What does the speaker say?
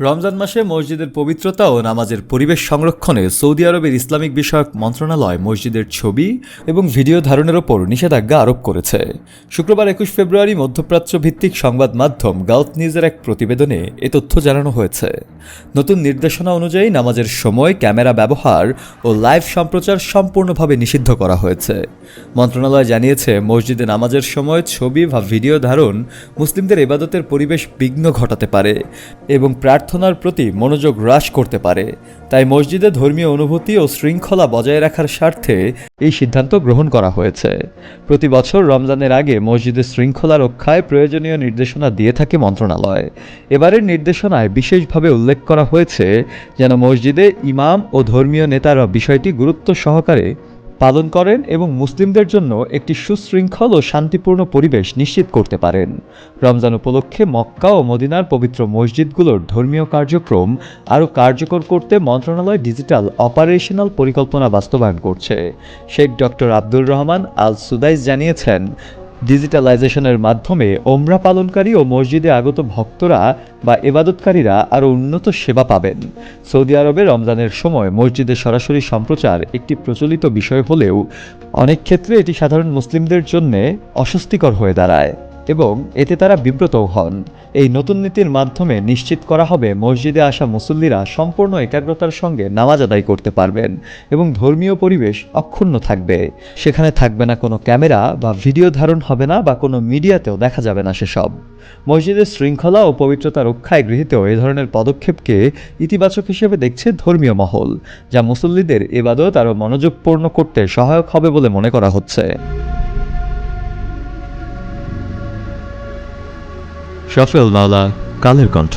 রমজান মাসে মসজিদের পবিত্রতা ও নামাজের পরিবেশ সংরক্ষণে সৌদি আরবের ইসলামিক বিষয়ক মন্ত্রণালয় মসজিদের ছবি এবং ভিডিও ধারণের ওপর নিষেধাজ্ঞা আরোপ করেছে। শুক্রবার 21 ফেব্রুয়ারি মধ্যপ্রাচ্য ভিত্তিক সংবাদ মাধ্যম গালফ নিউজের এক প্রতিবেদনে এ তথ্য জানানো হয়েছে। নতুন নির্দেশনা অনুযায়ী নামাজের সময় ক্যামেরা ব্যবহার ও লাইভ সম্প্রচার সম্পূর্ণভাবে নিষিদ্ধ করা হয়েছে। মন্ত্রণালয় জানিয়েছে, মসজিদে নামাজের সময় ছবি বা ভিডিও ধারণ মুসলিমদের ইবাদতের পরিবেশ বিঘ্ন ঘটাতে পারে এবং প্রার্থনার প্রতি মনোযোগ হ্রাস করতে পারে। তাই মসজিদে ধর্মীয় অনুভূতি ও শৃঙ্খলা বজায় রাখার স্বার্থে এই সিদ্ধান্ত গ্রহণ করা হয়েছে। প্রতি বছর রমজানের আগে মসজিদের শৃঙ্খলা রক্ষায় প্রয়োজনীয় নির্দেশনা দিয়ে থাকে মন্ত্রণালয়। এবারের নির্দেশনায় বিশেষভাবে উল্লেখ করা হয়েছে যেন মসজিদে ইমাম ও ধর্মীয় নেতারা বিষয়টি গুরুত্ব সহকারে পালন করেন এবং মুসলিমদের জন্য একটি সুশৃঙ্খল ও শান্তিপূর্ণ পরিবেশ নিশ্চিত করতে পারেন। রমজান উপলক্ষে মক্কা ও মদিনার পবিত্র মসজিদগুলোর ধর্মীয় কার্যক্রম আরও কার্যকর করতে মন্ত্রণালয় ডিজিটাল অপারেশনাল পরিকল্পনা বাস্তবায়ন করছে। শেখ ডক্টর আব্দুর রহমান আল সুদাইস জানিয়েছেন, ডিজিটালাইজেশনের মাধ্যমে ওমরা পালনকারী ও মসজিদে আগত ভক্তরা বা ইবাদতকারীরা আরও উন্নত সেবা পাবেন। সৌদি আরবে রমজানের সময় মসজিদে সরাসরি সম্প্রচার একটি প্রচলিত বিষয় হলেও অনেক ক্ষেত্রে এটি সাধারণ মুসলিমদের জন্য অস্বস্তিকর হয়ে দাঁড়ায় এবং এতে তারা বিব্রতও হন। এই নতুন নীতির মাধ্যমে নিশ্চিত করা হবে মসজিদে আসা মুসল্লিরা সম্পূর্ণ একাগ্রতার সঙ্গে নামাজ আদায় করতে পারবেন এবং ধর্মীয় পরিবেশ অক্ষুণ্ণ থাকবে। সেখানে থাকবে না কোনো ক্যামেরা বা ভিডিও ধারণ হবে না বা কোনো মিডিয়াতেও দেখা যাবে না সেসব। মসজিদের শৃঙ্খলা ও পবিত্রতা রক্ষায় গৃহীত এ ধরনের পদক্ষেপকে ইতিবাচক হিসেবে দেখছে ধর্মীয় মহল, যা মুসল্লিদের ইবাদত আরও মনোযোগপূর্ণ করতে সহায়ক হবে বলে মনে করা হচ্ছে। শফেল মাওলা, কালের কণ্ঠ।